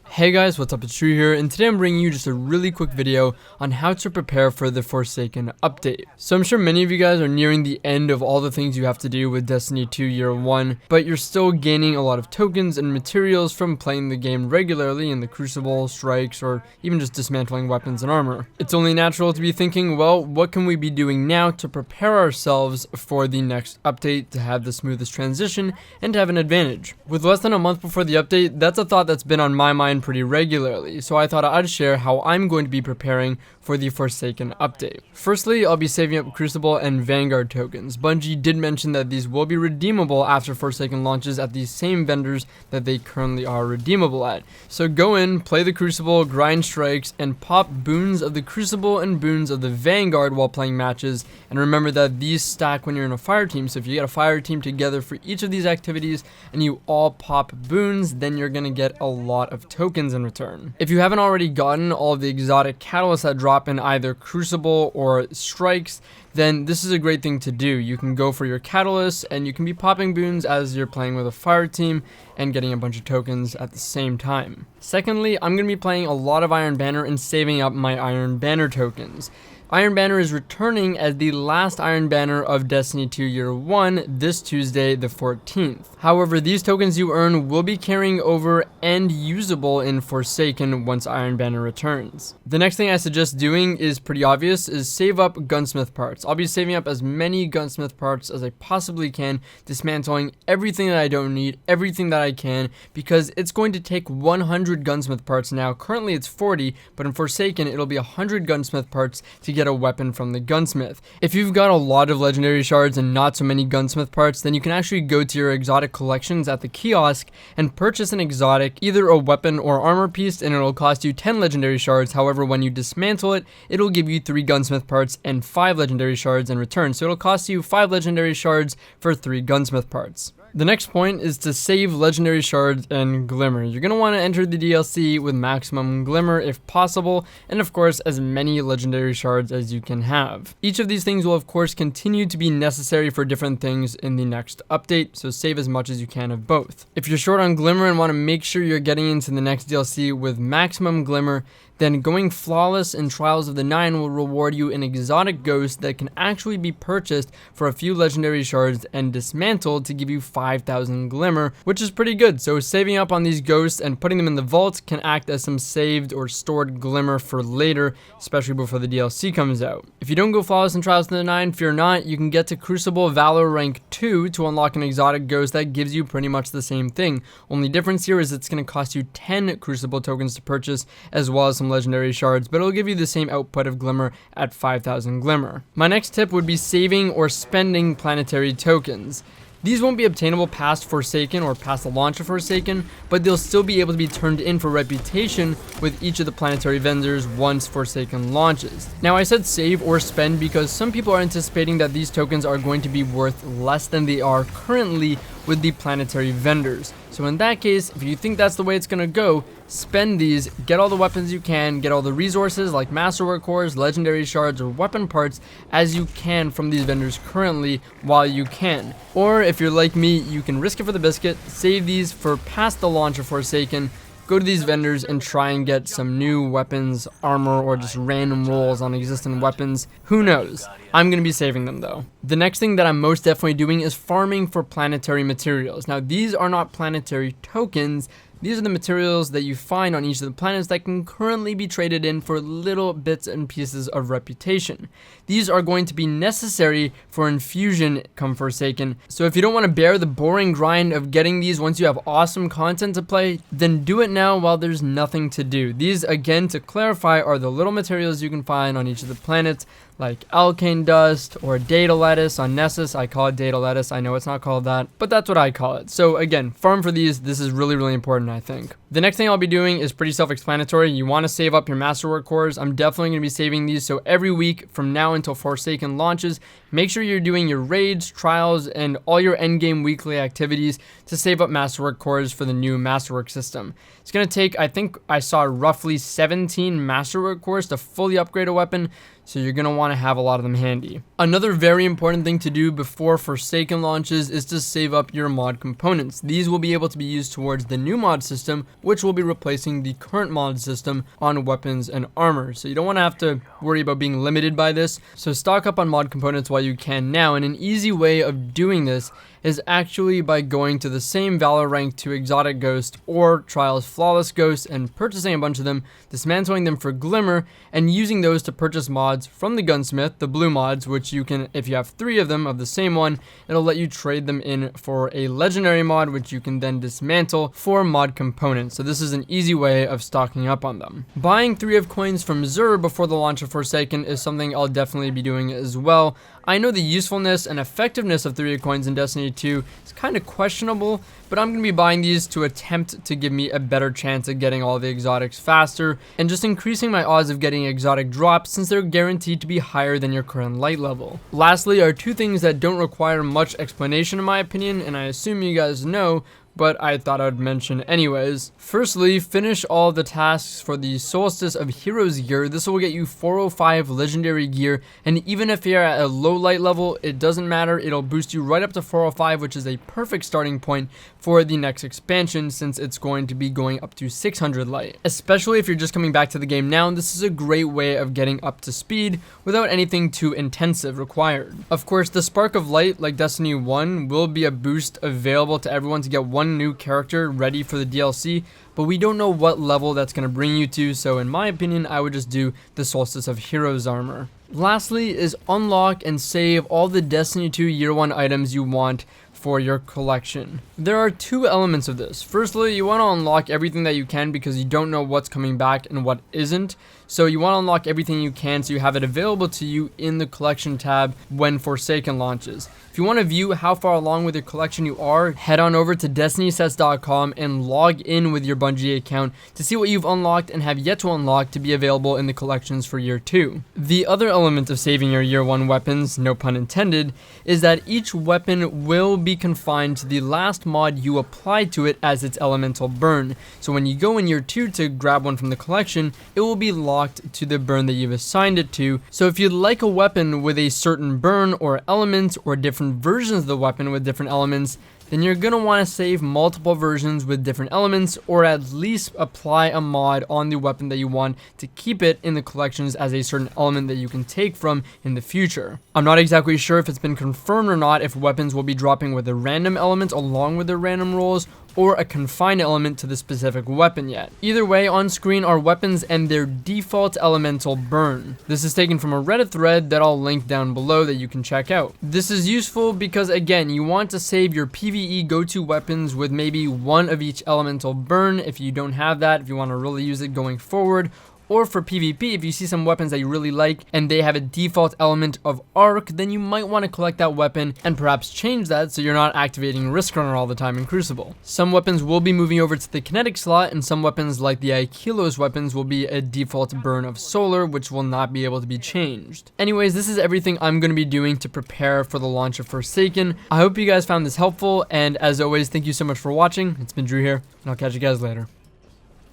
Hey guys, what's up? It's True here, and today I'm bringing you just a really quick video on how to prepare for the Forsaken update. So I'm sure many of you guys are nearing the end of all the things you have to do with Destiny 2 Year 1, but you're still gaining a lot of tokens and materials from playing the game regularly in the Crucible, strikes, or even just dismantling weapons and armor. It's only natural to be thinking, well, what can we be doing now to prepare ourselves for the next update to have the smoothest transition and to have an advantage? With less than a month before the update, that's a thought that's been on my mind pretty regularly, so I thought I'd share how I'm going to be preparing for the Forsaken update. Firstly, I'll be saving up Crucible and Vanguard tokens. Bungie did mention that these will be redeemable after Forsaken launches at the same vendors that they currently are redeemable at. So go in, play the Crucible, grind strikes, and pop boons of the Crucible and boons of the Vanguard while playing matches, and remember that these stack when you're in a fire team, so if you get a fire team together for each of these activities and you all pop boons, then you're gonna get a lot of tokens in return. If you haven't already gotten all of the exotic catalysts that drop in either Crucible or strikes, then this is a great thing to do. You can go for your catalysts and you can be popping boons as you're playing with a fire team and getting a bunch of tokens at the same time. Secondly, I'm going to be playing a lot of Iron Banner and saving up my Iron Banner tokens. Iron Banner is returning as the last Iron Banner of Destiny 2 Year 1 this Tuesday, the 14th. However, these tokens you earn will be carrying over and usable in Forsaken once Iron Banner returns. The next thing I suggest doing is pretty obvious, is save up Gunsmith parts. I'll be saving up as many Gunsmith parts as I possibly can, dismantling everything that I don't need, everything that I can, because it's going to take 100 Gunsmith parts now. Currently it's 40, but in Forsaken it'll be 100 Gunsmith parts to get a weapon from the Gunsmith. If you've got a lot of legendary shards and not so many Gunsmith parts, then you can actually go to your exotic collections at the kiosk and purchase an exotic, either a weapon or armor piece, and it'll cost you 10 legendary shards. However, when you dismantle it, it'll give you 3 Gunsmith parts and 5 legendary shards in return. So it'll cost you 5 legendary shards for 3 Gunsmith parts. The next point is to save legendary shards and Glimmer. You're going to want to enter the DLC with maximum Glimmer if possible, and of course as many legendary shards as you can have. Each of these things will of course continue to be necessary for different things in the next update, so save as much as you can of both. If you're short on Glimmer and want to make sure you're getting into the next DLC with maximum Glimmer, then going flawless in Trials of the Nine will reward you an exotic ghost that can actually be purchased for a few legendary shards and dismantled to give you 5,000 Glimmer, which is pretty good. So saving up on these ghosts and putting them in the vault can act as some saved or stored Glimmer for later, especially before the DLC comes out. If you don't go flawless in Trials of the Nine, fear not, you can get to Crucible Valor rank 2 to unlock an exotic ghost that gives you pretty much the same thing. Only difference here is it's going to cost you 10 Crucible tokens to purchase, as well as some legendary shards, but it'll give you the same output of Glimmer at 5,000 Glimmer. My next tip would be saving or spending Planetary tokens. These won't be obtainable past Forsaken or past the launch of Forsaken, but they'll still be able to be turned in for reputation with each of the Planetary vendors once Forsaken launches. Now I said save or spend because some people are anticipating that these tokens are going to be worth less than they are currently with the Planetary vendors. So in that case, if you think that's the way it's going to go, spend these, get all the weapons you can, get all the resources like Masterwork cores, legendary shards, or weapon parts as you can from these vendors currently while you can. Or if you're like me, you can risk it for the biscuit, save these for past the launch of Forsaken, go to these vendors and try and get some new weapons, armor, or just random rolls on existing weapons. Who knows? I'm going to be saving them though. The next thing that I'm most definitely doing is farming for Planetary materials. Now these are not Planetary tokens. These are the materials that you find on each of the planets that can currently be traded in for little bits and pieces of reputation. These are going to be necessary for infusion come Forsaken, so if you don't want to bear the boring grind of getting these once you have awesome content to play, then do it now while there's nothing to do. These, again, to clarify, are the little materials you can find on each of the planets, like alkane dust or data lettuce on Nessus. I call it data lettuce. I know it's not called that, but that's what I call it. So again, farm for these. This is really, really important, I think. The next thing I'll be doing is pretty self-explanatory. You want to save up your Masterwork cores. I'm definitely going to be saving these. So every week from now until Forsaken launches, make sure you're doing your raids, trials, and all your endgame weekly activities to save up Masterwork cores for the new Masterwork system. It's going to take, I think I saw roughly 17 Masterwork cores to fully upgrade a weapon, so you're going to want to have a lot of them handy. Another very important thing to do before Forsaken launches is to save up your mod components. These will be able to be used towards the new mod system, which will be replacing the current mod system on weapons and armor. So you don't want to have to worry about being limited by this. So stock up on mod components while you can now, and an easy way of doing this is actually by going to the same Valor Rank 2 Exotic Ghost or Trials Flawless Ghost and purchasing a bunch of them, dismantling them for Glimmer, and using those to purchase mods from the Gunsmith, the blue mods, which you can, if you have 3 of them of the same one, it'll let you trade them in for a legendary mod, which you can then dismantle for mod components. So this is an easy way of stocking up on them. Buying 3 of coins from Xur before the launch of Forsaken is something I'll definitely be doing as well. I know the usefulness and effectiveness of 3 of coins in Destiny 2 is kind of questionable, but I'm going to be buying these to attempt to give me a better chance at getting all the exotics faster, and just increasing my odds of getting exotic drops since they're guaranteed to be higher than your current light level. Lastly are 2 things that don't require much explanation in my opinion, and I assume you guys know, but I thought I would mention anyways. Firstly, finish all the tasks for the Solstice of Heroes gear. This will get you 405 legendary gear, and even if you're at a low light level, it doesn't matter. It'll boost you right up to 405, which is a perfect starting point for the next expansion since it's going to be going up to 600 light. Especially if you're just coming back to the game now, this is a great way of getting up to speed without anything too intensive required. Of course, the Spark of Light, like Destiny 1, will be a boost available to everyone to get one new character ready for the DLC, but we don't know what level that's going to bring you to, so in my opinion, I would just do the Solstice of Heroes armor. Lastly is unlock and save all the Destiny 2 Year 1 items you want for your collection. There are 2 elements of this. Firstly, you want to unlock everything that you can because you don't know what's coming back and what isn't. So you want to unlock everything you can so you have it available to you in the collection tab when Forsaken launches. If you want to view how far along with your collection you are, head on over to destinysets.com and log in with your Bungie account to see what you've unlocked and have yet to unlock to be available in the collections for year 2. The other element of saving your year 1 weapons, no pun intended, is that each weapon will be confined to the last mod you applied to it as its elemental burn. So when you go in year 2 to grab one from the collection, it will be locked to the burn that you've assigned it to. So if you'd like a weapon with a certain burn or element, or different versions of the weapon with different elements, then you're going to want to save multiple versions with different elements, or at least apply a mod on the weapon that you want to keep it in the collections as a certain element that you can take from in the future. I'm not exactly sure if it's been confirmed or not if weapons will be dropping with a random element along with their random rolls, or a confined element to the specific weapon yet. Either way, on screen are weapons and their default elemental burn. This is taken from a Reddit thread that I'll link down below that you can check out. This is useful because again, you want to save your PvE go-to weapons with maybe one of each elemental burn if you don't have that, if you want to really use it going forward. Or for PvP, if you see some weapons that you really like and they have a default element of arc, then you might want to collect that weapon and perhaps change that so you're not activating Risk Runner all the time in Crucible. Some weapons will be moving over to the kinetic slot, and some weapons like the Aikilos weapons will be a default burn of solar, which will not be able to be changed. Anyways, this is everything I'm going to be doing to prepare for the launch of Forsaken. I hope you guys found this helpful, and as always, thank you so much for watching. It's been Drew here, and I'll catch you guys later.